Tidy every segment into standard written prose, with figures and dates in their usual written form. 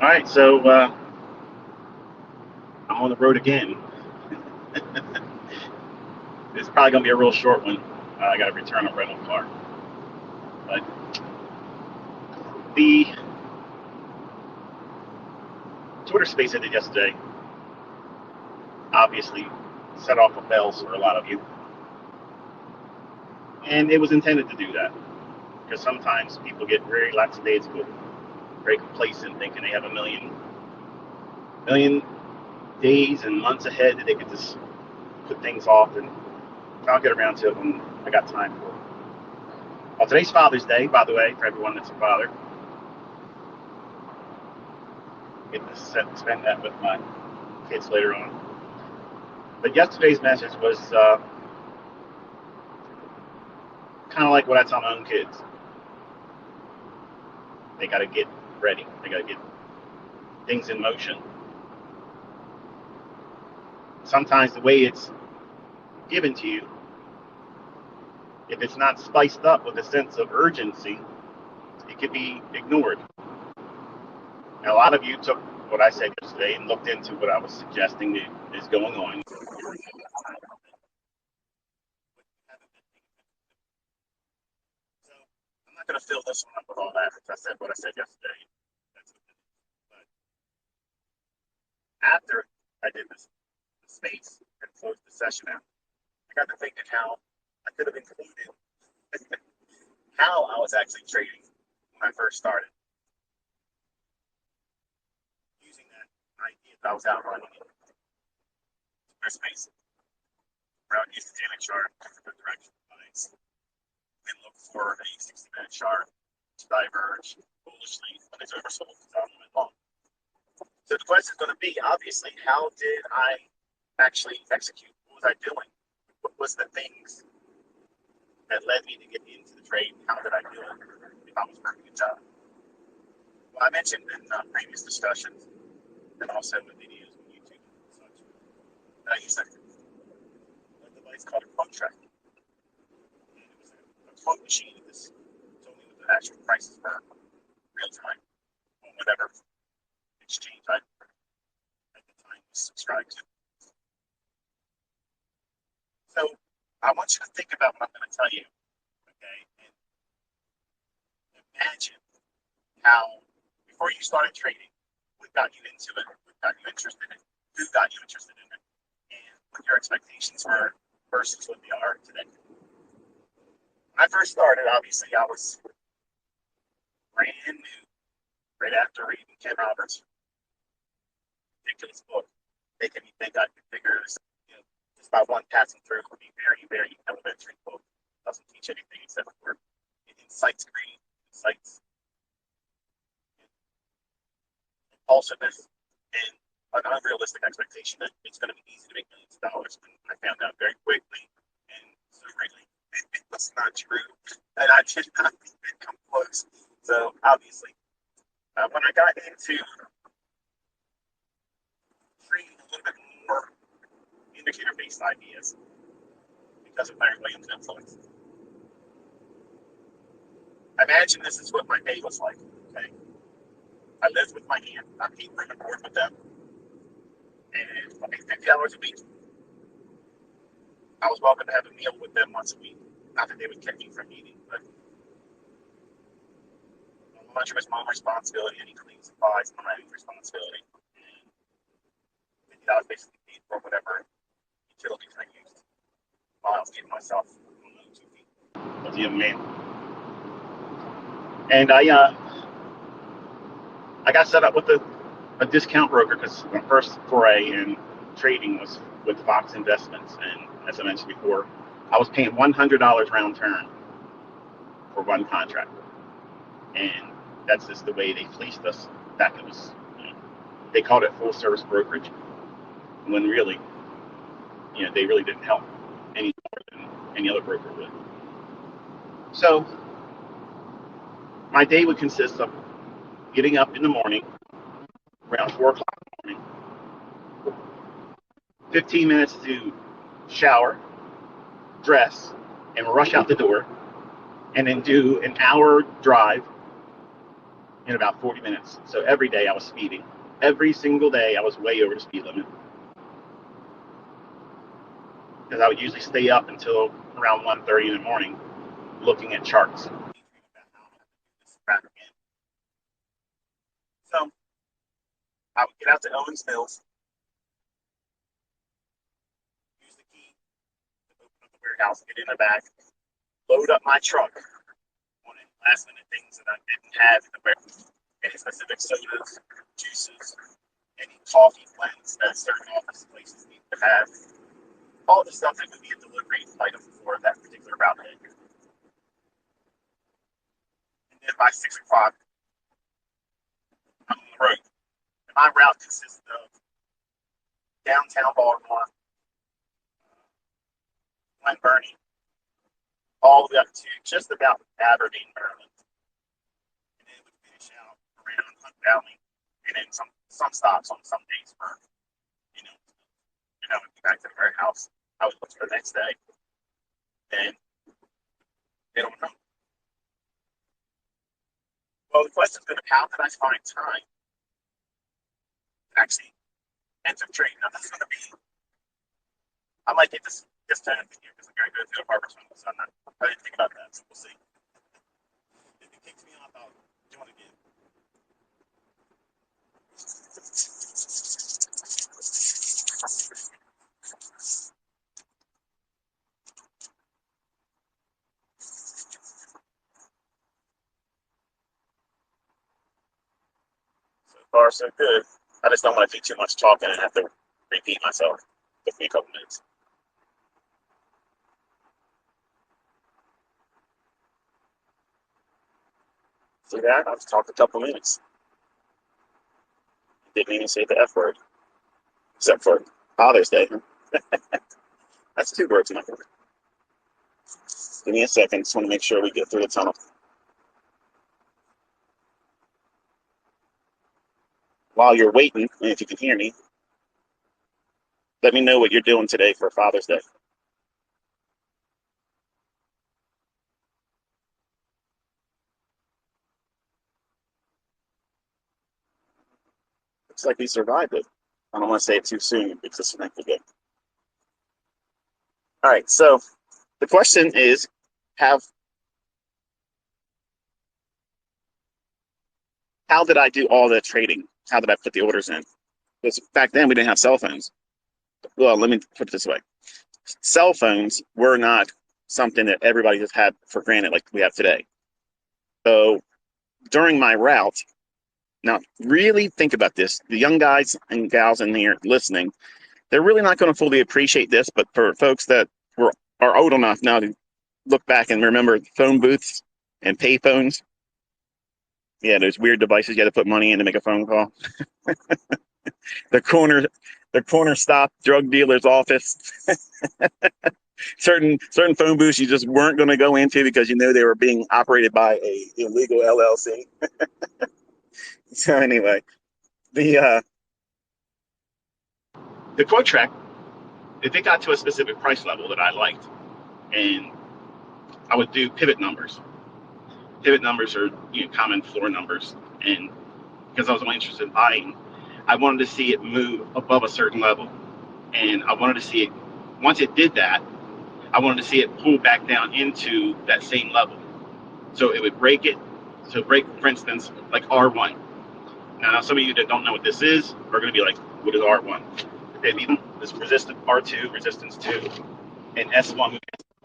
All right, so I'm on the road again. It's probably gonna be a real short one. I got to return a rental car, but the Twitter space I did yesterday obviously set off a bells for a lot of you, and it was intended to do that because sometimes people get very lackadaisical, very complacent, thinking they have a million days and months ahead that they could just put things off, and I'll get around to it when I got time for it. Well, today's Father's Day, by the way, for everyone that's a father. Get to spend that with my kids later on. But yesterday's message was kind of like what I tell my own kids. They got to get ready. They got to get things in motion. Sometimes the way it's given to you, if it's not spiced up with a sense of urgency, it could be ignored. And a lot of you took what I said yesterday and looked into what I was suggesting is going on. So I'm not going to fill this one up with all that. I said what I said yesterday. That's what it is. But after I did this space and closed the session out, I got to thinking how I could have included how I was actually trading when I first started. Using that idea that I was outrunning in space. Where I would use the daily chart for direction lines and look for a 60-minute chart to diverge bullishly when it's oversold down long. So the question is going to be, obviously, how did I actually execute? What was I doing? What was the things that led me to get into the trade? How did I do it if I was working a job? Well, I mentioned in previous discussions and also in videos on YouTube and such that I used a device called a quote track. And it was a quote machine. This told me what the actual prices were real time on whatever exchange I at the time was subscribed to. So I want you to think about what I'm going to tell you, okay? And imagine how, before you started trading, what got you into it, what got you interested in it, who got you interested in it, and what your expectations were versus what they are today. When I first started, obviously, I was brand new, right after reading Ken Roberts' ridiculous book, making me think I could figure this, just by one passing through would be very, very elementary book. Doesn't teach anything except for it incites greed, incites impulsiveness, and an unrealistic expectation that it's going to be easy to make millions of dollars. And I found out very quickly and so greatly it was not true, and I did not even come close. So obviously, when I got into trading a little bit more indicator-based ideas because of Larry Williams' influence, imagine this is what my day was like. Okay, I lived with my aunt. I paid rent and board with them, and I made $50 a week. I was welcome to have a meal with them once a week. Not that they would keep me from eating, but lunch was my responsibility. Any clean supplies, my responsibility. $50 basically paid for whatever utilities I used while I was getting myself on my 2 feet as a young man. And I got set up with a discount broker because my first foray in trading was with Fox Investments, and as I mentioned before, I was paying $100 round turn for one contract, and that's just the way they fleeced us back. It was, they called it full service brokerage, when really, they really didn't help any more than any other broker would. So my day would consist of getting up in the morning around 4 o'clock in the morning, 15 minutes to shower, dress, and rush out the door, and then do an hour drive in about 40 minutes. So every day I was speeding. Every single day I was way over the speed limit. Because I would usually stay up until around 1:30 in the morning looking at charts. So I would get out to Owens Mills, use the key to open up the warehouse, get in the back, load up my truck on any last minute things that I didn't have in the warehouse. Any specific sodas, juices, any coffee blends that certain office places need to have. All the stuff that could be a delivery item for that particular route day. And then by 6 o'clock, I'm on the road. And my route consists of downtown Baltimore, Glen Burnie, all the way up to just about Aberdeen, Maryland. And then we finish out around Hunt Valley, and then some stops on some days for, back to the warehouse. I would look for the next day, and they don't know. Well, the question is going to be, how did I find time to actually enter trading? Now, this is going to be, I might get this time here because I'm going to go through the harvest one, so I didn't think about that, so we'll see. If it kicks me off, I'll do it again. So far, so good. I just don't want to do too much talking and have to repeat myself. Give me a couple minutes. See that? I've talked a couple minutes. Didn't even say the F word, except for Father's Day. That's 2 words in my word. Give me a second. Just want to make sure we get through the tunnel. While you're waiting, and if you can hear me, let me know what you're doing today for Father's Day. Looks like we survived it. I don't want to say it too soon because it's not good. All right, so the question is, how did I do all the trading? How did I put the orders in? Because back then we didn't have cell phones. Well, let me put it this way. Cell phones were not something that everybody just had for granted like we have today. So during my route, now really think about this. The young guys and gals in here listening, they're really not going to fully appreciate this, but for folks that are old enough now to look back and remember phone booths and pay phones. Yeah, those weird devices you had to put money in to make a phone call. the corner stop drug dealer's office. certain phone booths you just weren't going to go into because they were being operated by a illegal LLC. So anyway, the quote track, if it got to a specific price level that I liked, and I would do pivot numbers. Pivot numbers are common floor numbers, and because I was only interested in buying, I wanted to see it move above a certain level, and I wanted to see it. Once it did that, I wanted to see it pull back down into that same level, so it would break it. So break, for instance, like R1. Now some of you that don't know what this is are going to be like, "What is R1?" This resistance R2, resistance 2, and S1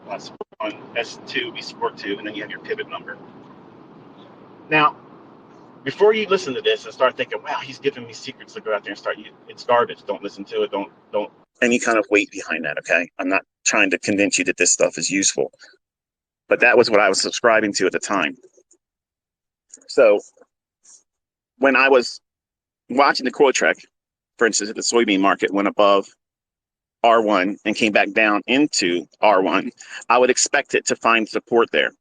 plus 1, S2 be support 2, and then you have your pivot number. Now, before you listen to this and start thinking, wow, he's giving me secrets to go out there and start, it's garbage. Don't listen to it. Don't any kind of weight behind that, okay? I'm not trying to convince you that this stuff is useful. But that was what I was subscribing to at the time. So when I was watching the quote track, for instance, the soybean market went above R1 and came back down into R1, I would expect it to find support there.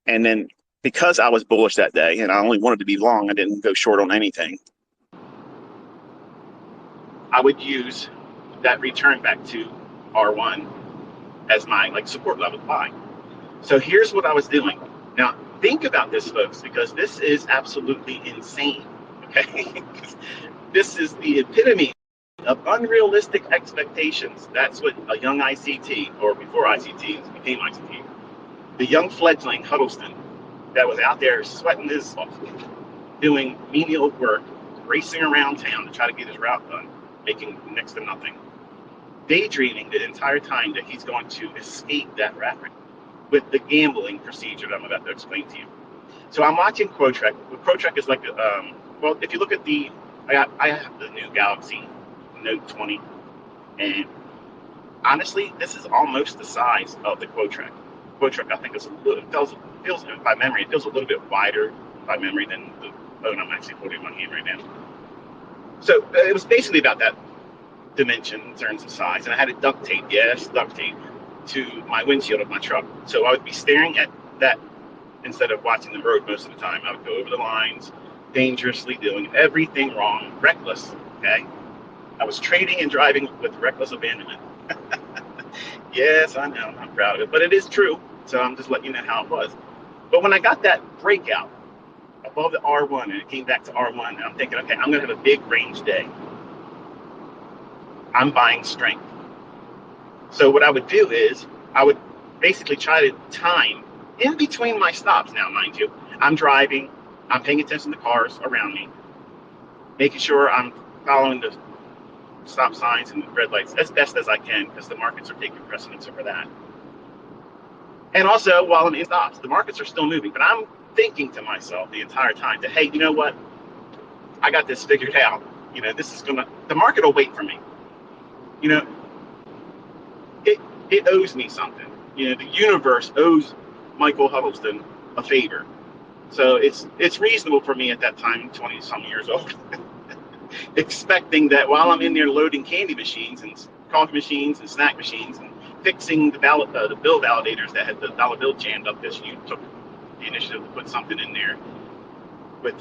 And then because I was bullish that day and I only wanted to be long, I didn't go short on anything, I would use that return back to R1 as my support level buy. So here's what I was doing. Now, Think about this, folks, because this is absolutely insane. Okay, this is the epitome of unrealistic expectations. That's what a young ICT, or before ICT became ICT, the young fledgling Huddleston that was out there sweating his off, doing menial work, racing around town to try to get his route done, making next to nothing, daydreaming the entire time that he's going to escape that rat race with the gambling procedure that I'm about to explain to you. So I'm watching Quotrek. Quotrek is like, well, if you look at I have the new Galaxy Note 20, and honestly, this is almost the size of the Quotrek. Quotrek, I think, is a little, feels by memory, it feels a little bit wider by memory than the phone I'm actually holding in my hand right now. So it was basically about that dimension in terms of size, and I had it duct taped, yes, duct taped, to my windshield of my truck. So I would be staring at that instead of watching the road most of the time. I would go over the lines, dangerously doing everything wrong, reckless, okay? I was trading and driving with reckless abandonment. Yes, I know, I'm proud of it, but it is true. So I'm just letting you know how it was. But when I got that breakout above the R1 and it came back to R1, and I'm thinking, okay, I'm gonna have a big range day. I'm buying strength. So what I would do is I would basically try to time in between my stops. Now, mind you, I'm driving, I'm paying attention to cars around me, making sure I'm following the stop signs and red lights as best as I can, because the markets are taking precedence over that. And also, while I'm in stops, the markets are still moving, but I'm thinking to myself the entire time that, hey, you know what? I got this figured out. You know, this is the market will wait for me. You know, it owes me something. You know, the universe owes Michael Huddleston a favor. So it's reasonable for me at that time, 20-some years old, expecting that while I'm in there loading candy machines and coffee machines and snack machines and fixing the bill validators that had the dollar bill jammed up, because you took the initiative to put something in there with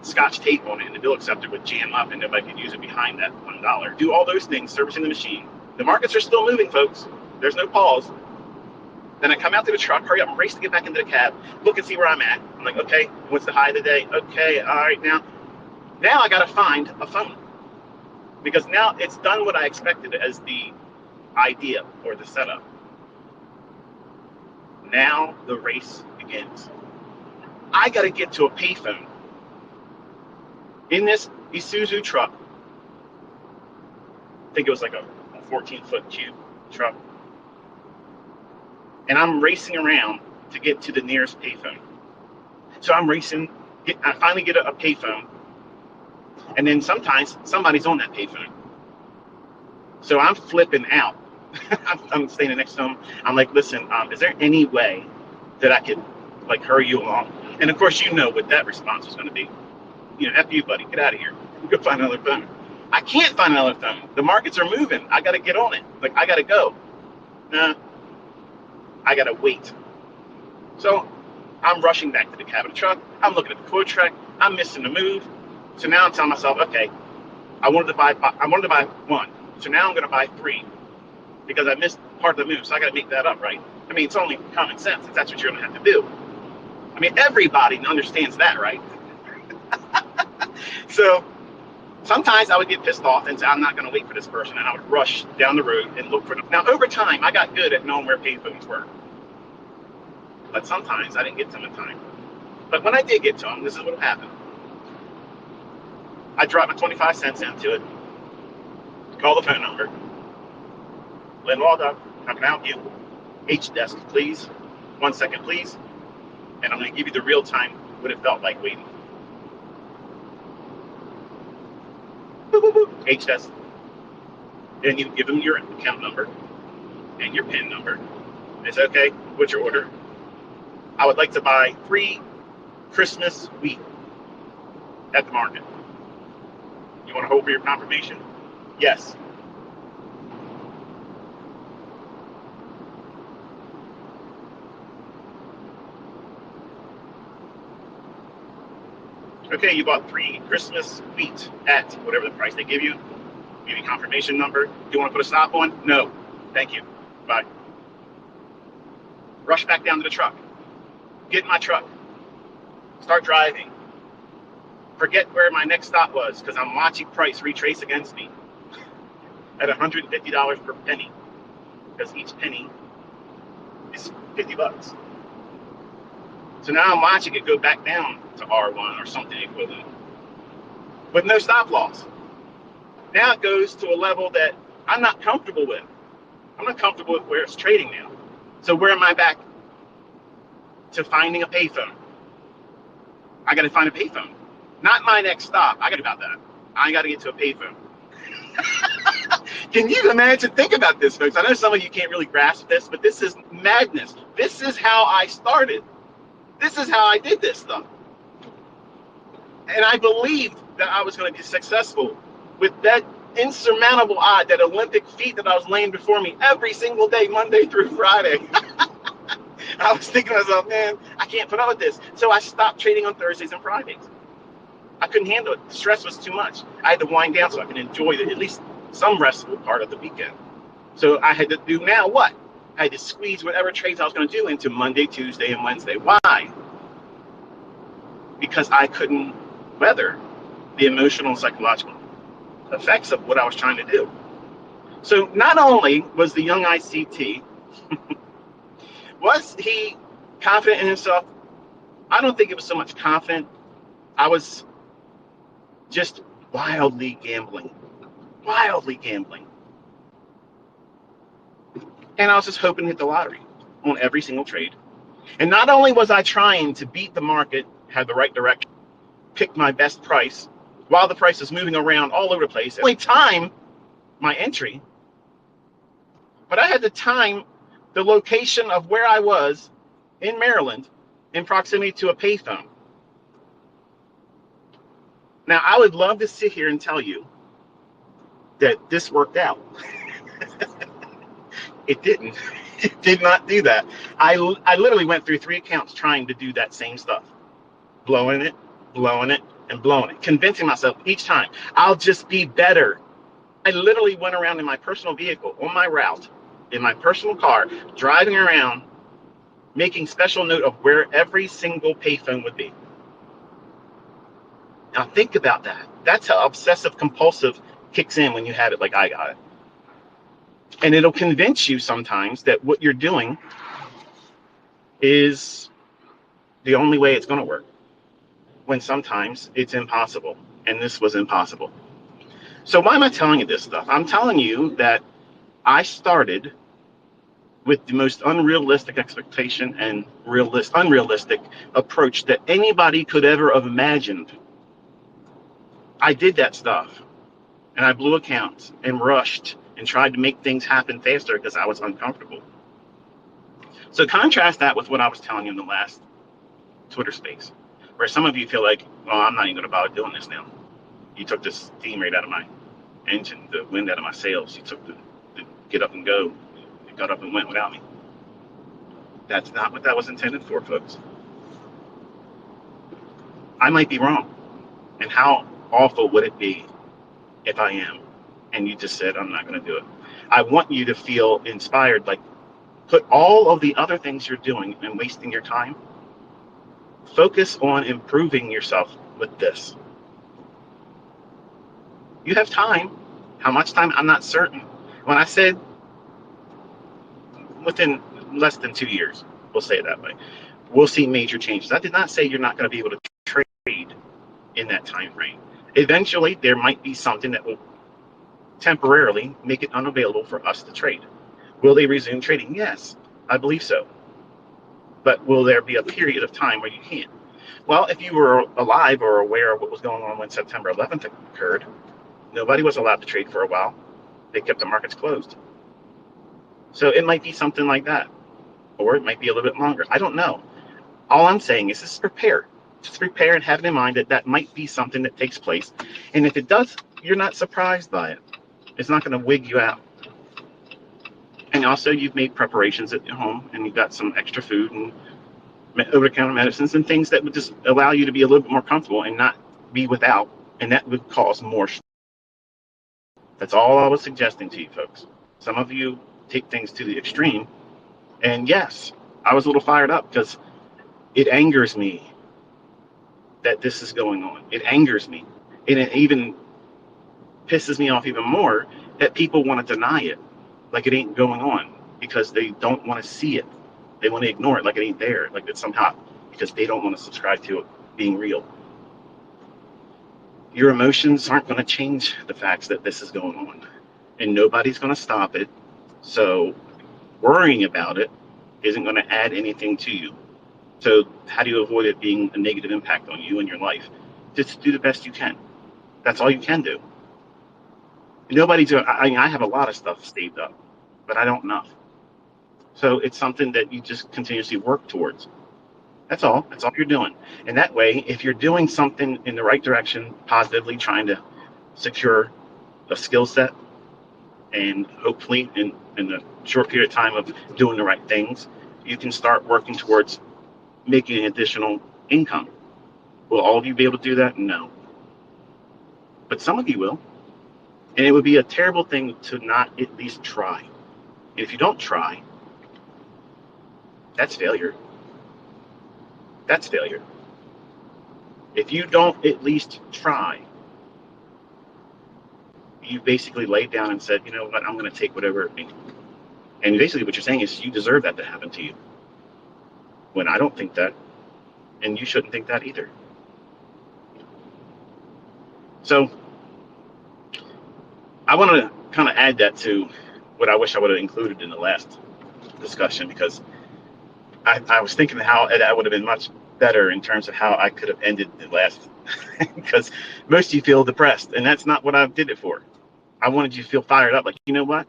scotch tape on it, and the bill acceptor would jam up and nobody could use it behind that $1. Do all those things, servicing the machine. The markets are still moving, folks. There's no pause. Then I come out to the truck, hurry up and race to get back into the cab, look and see where I'm at. I'm like, okay, what's the high of the day? Okay, all right, now I got to find a phone, because now it's done what I expected as the idea or the setup. Now the race begins. I got to get to a payphone in this Isuzu truck. I think it was like a 14-foot cube truck. And I'm racing around to get to the nearest payphone. So I'm racing, I finally get a payphone, and then sometimes somebody's on that payphone. So I'm flipping out. I'm standing next to them. I'm like, listen, is there any way that I could like hurry you along? And of course, you know what that response was going to be. You know, F you, buddy, get out of here. Go find another phone. I can't find another phone. The markets are moving. I got to get on it. Like, I got to go. Nah, I got to wait. So I'm rushing back to the cab of the truck. I'm looking at the Quotrek. I'm missing the move. So now I'm telling myself, okay, I wanted to buy one. So now I'm going to buy three, because I missed part of the move. So I got to make that up, right? I mean, it's only common sense that that's what you're going to have to do. I mean, everybody understands that, right? So sometimes I would get pissed off and say, I'm not going to wait for this person. And I would rush down the road and look for them. Now, over time, I got good at knowing where payphones were. But sometimes I didn't get to them in time. But when I did get to them, this is what happened. I dropped my 25 cents into it, call the phone number. Lynn Waldo, how can I help you? H-desk, please. 1 second, please. And I'm going to give you the real time what it felt like waiting. H-desk. And you give them your account number and your PIN number. It's okay. What's your order? I would like to buy 3 Christmas wheat at the market. You want to hold for your confirmation? Yes. Okay, you bought 3 Christmas wheat at whatever the price they give you. Give you confirmation number. Do you want to put a stop on? No. Thank you. Bye. Rush back down to the truck. Get in my truck. Start driving. Forget where my next stop was because I'm watching price retrace against me at $150 per penny because each penny is 50 bucks. So now I'm watching it go back down to R1 or something equivalent with no stop loss. Now it goes to a level that I'm not comfortable with. I'm not comfortable with where it's trading now. So where am I back to finding a payphone? I got to find a payphone. Not my next stop. I got to about that. I got to get to a payphone. Can you imagine? Think about this, folks. I know some of you can't really grasp this, but this is madness. This is how I started. This is how I did this stuff. And I believed that I was going to be successful with that insurmountable odd, that Olympic feat that I was laying before me every single day, Monday through Friday. I was thinking to myself, man, I can't put up with this. So I stopped trading on Thursdays and Fridays. I couldn't handle it. The stress was too much. I had to wind down so I could enjoy at least some restful part of the weekend. So I had to do now what? I had to squeeze whatever trades I was going to do into Monday, Tuesday, and Wednesday. Why? Because I couldn't weather the emotional and psychological effects of what I was trying to do. So not only was the young ICT, was he confident in himself? I don't think it was so much confident. I was just wildly gambling. And I was just hoping to hit the lottery on every single trade. And not only was I trying to beat the market, have the right direction, pick my best price, while the price is moving around all over the place, only time my entry, but I had to time the location of where I was in Maryland in proximity to a payphone. Now, I would love to sit here and tell you that this worked out. It didn't. It did not do that. I literally went through 3 accounts trying to do that same stuff. Blowing it, and blowing it. Convincing myself each time, I'll just be better. I literally went around in my personal vehicle, on my route, in my personal car, driving around, making special note of where every single payphone would be. Now think about that. That's how obsessive compulsive kicks in when you have it like I got it. And it'll convince you sometimes that what you're doing is the only way it's going to work, when sometimes it's impossible. And this was impossible. So why am I telling you this stuff? I'm telling you that I started with the most unrealistic expectation and unrealistic approach that anybody could ever have imagined. I did that stuff, and I blew accounts and rushed and tried to make things happen faster because I was uncomfortable. So contrast that with what I was telling you in the last Twitter space, where some of you feel like, well, I'm not even going to bother doing this now. You took the steam right out of my engine, the wind out of my sails. You took the get up and go. You got up and went without me. That's not what that was intended for, folks. I might be wrong. And how awful would it be if I am? And you just said, I'm not going to do it. I want you to feel inspired, like put all of the other things you're doing and wasting your time. Focus on improving yourself with this. You have time. How much time? I'm not certain. When I said within less than 2 years, we'll say it that way, we'll see major changes. I did not say you're not going to be able to trade in that time frame. Eventually, there might be something that will temporarily make it unavailable for us to trade. Will they resume trading? Yes, I believe so. But will there be a period of time where you can't? Well, if you were alive or aware of what was going on when September 11th occurred, nobody was allowed to trade for a while. They kept the markets closed. So it might be something like that. Or it might be a little bit longer. I don't know. All I'm saying is just prepare. Just prepare and have it in mind that that might be something that takes place. And if it does, you're not surprised by it. It's not going to wig you out. And also, you've made preparations at your home, and you've got some extra food and over-the-counter medicines and things that would just allow you to be a little bit more comfortable and not be without, and that would cause more stress. That's all I was suggesting to you folks. Some of you take things to the extreme, and yes, I was a little fired up because it angers me that this is going on. It angers me. And it even pisses me off even more that people want to deny it like it ain't going on because they don't want to see it. They want to ignore it like it ain't there, like it's somehow, because they don't want to subscribe to it being real. Your emotions aren't going to change the facts that this is going on, and nobody's going to stop it. So worrying about it isn't going to add anything to you. So how do you avoid it being a negative impact on you and your life? Just do the best you can. That's all you can do. Nobody's. I have a lot of stuff saved up, but I don't enough. So it's something that you just continuously work towards. That's all. That's all you're doing. And that way, if you're doing something in the right direction, positively trying to secure a skill set, and hopefully in a short period of time of doing the right things, you can start working towards making additional income. Will all of you be able to do that? No. But some of you will. And it would be a terrible thing to not at least try. And if you don't try, that's failure. That's failure. If you don't at least try, you basically laid down and said, you know what, I'm going to take whatever it means. And basically what you're saying is you deserve that to happen to you. When I don't think that, and you shouldn't think that either. So I want to kind of add that to what I wish I would have included in the last discussion, because I was thinking how that would have been much better in terms of how I could have ended the last, because most of you feel depressed, and that's not what I did it for. I wanted you to feel fired up, like, you know what?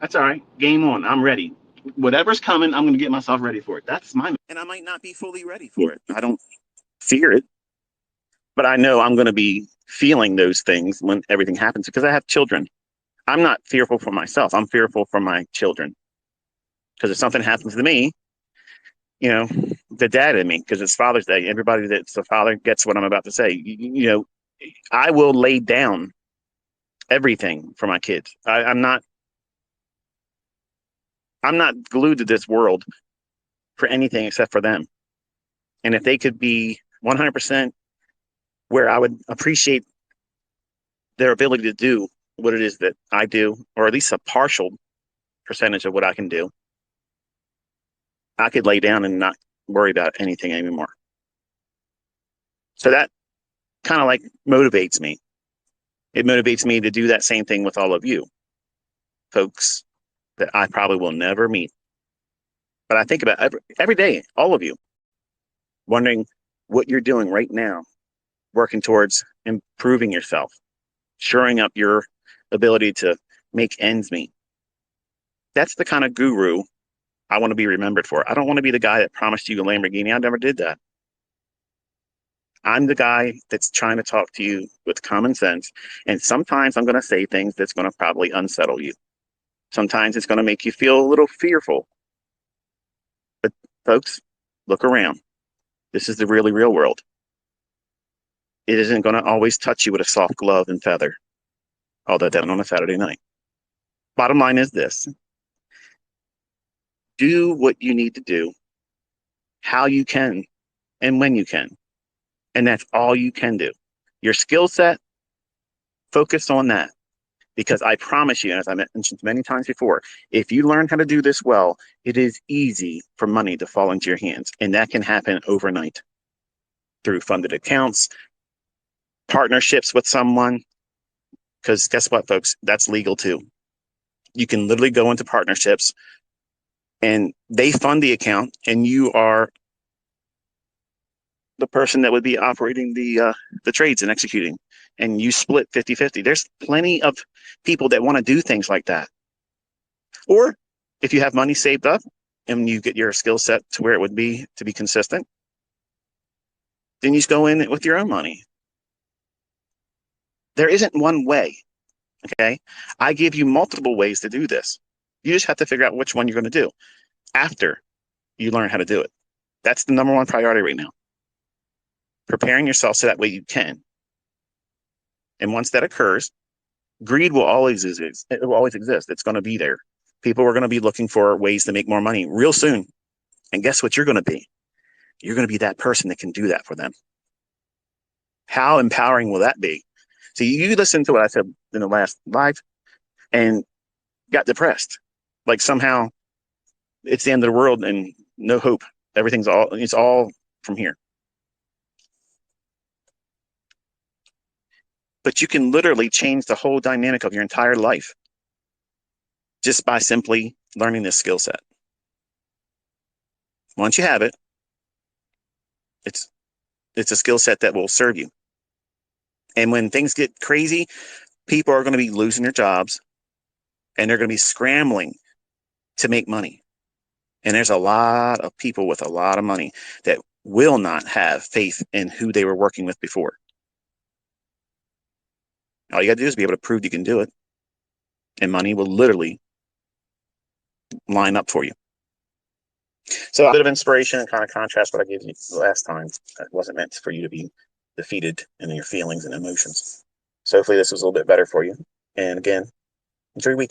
That's all right. Game on. I'm ready. Whatever's coming, I'm going to get myself ready for it. That's my, and I might not be fully ready for it. I don't fear it, but I know I'm going to be feeling those things when everything happens because I have children. I'm not fearful for myself. I'm fearful for my children, because if something happens to me, you know, the dad in me, because it's Father's Day, everybody that's a father gets what I'm about to say. You know, I will lay down everything for my kids. I'm not glued to this world for anything except for them. And if they could be 100% where I would appreciate their ability to do what it is that I do, or at least a partial percentage of what I can do, I could lay down and not worry about anything anymore. So that kind of like motivates me. It motivates me to do that same thing with all of you folks that I probably will never meet. But I think about every day, all of you, wondering what you're doing right now, working towards improving yourself, shoring up your ability to make ends meet. That's the kind of guru I want to be remembered for. I don't want to be the guy that promised you a Lamborghini. I never did that. I'm the guy that's trying to talk to you with common sense. And sometimes I'm going to say things that's going to probably unsettle you. Sometimes it's going to make you feel a little fearful. But folks, look around. This is the really real world. It isn't going to always touch you with a soft glove and feather, although that on a Saturday night. Bottom line is this. Do what you need to do, how you can, and when you can. And that's all you can do. Your skill set, focus on that. Because I promise you, as I mentioned many times before, if you learn how to do this well, it is easy for money to fall into your hands. And that can happen overnight through funded accounts, partnerships with someone. Because guess what, folks? That's legal too. You can literally go into partnerships and they fund the account, and you are the person that would be operating the trades and executing, and you split 50-50. There's plenty of people that want to do things like that. Or if you have money saved up and you get your skill set to where it would be to be consistent, then you just go in with your own money. There isn't one way, okay? I give you multiple ways to do this. You just have to figure out which one you're going to do after you learn how to do it. That's the number one priority right now. Preparing yourself so that way you can. And once that occurs, greed will always exist. It will always exist. It's going to be there. People are going to be looking for ways to make more money real soon. And guess what you're going to be? You're going to be that person that can do that for them. How empowering will that be? So you listened to what I said in the last live and got depressed. Like somehow it's the end of the world and no hope. It's all from here. But you can literally change the whole dynamic of your entire life just by simply learning this skill set. Once you have it, it's a skill set that will serve you. And when things get crazy, people are going to be losing their jobs and they're going to be scrambling to make money. And there's a lot of people with a lot of money that will not have faith in who they were working with before. All you got to do is be able to prove you can do it. And money will literally line up for you. So a bit of inspiration and kind of contrast what I gave you last time. It wasn't meant for you to be defeated in your feelings and emotions. So hopefully this was a little bit better for you. And again, enjoy your week.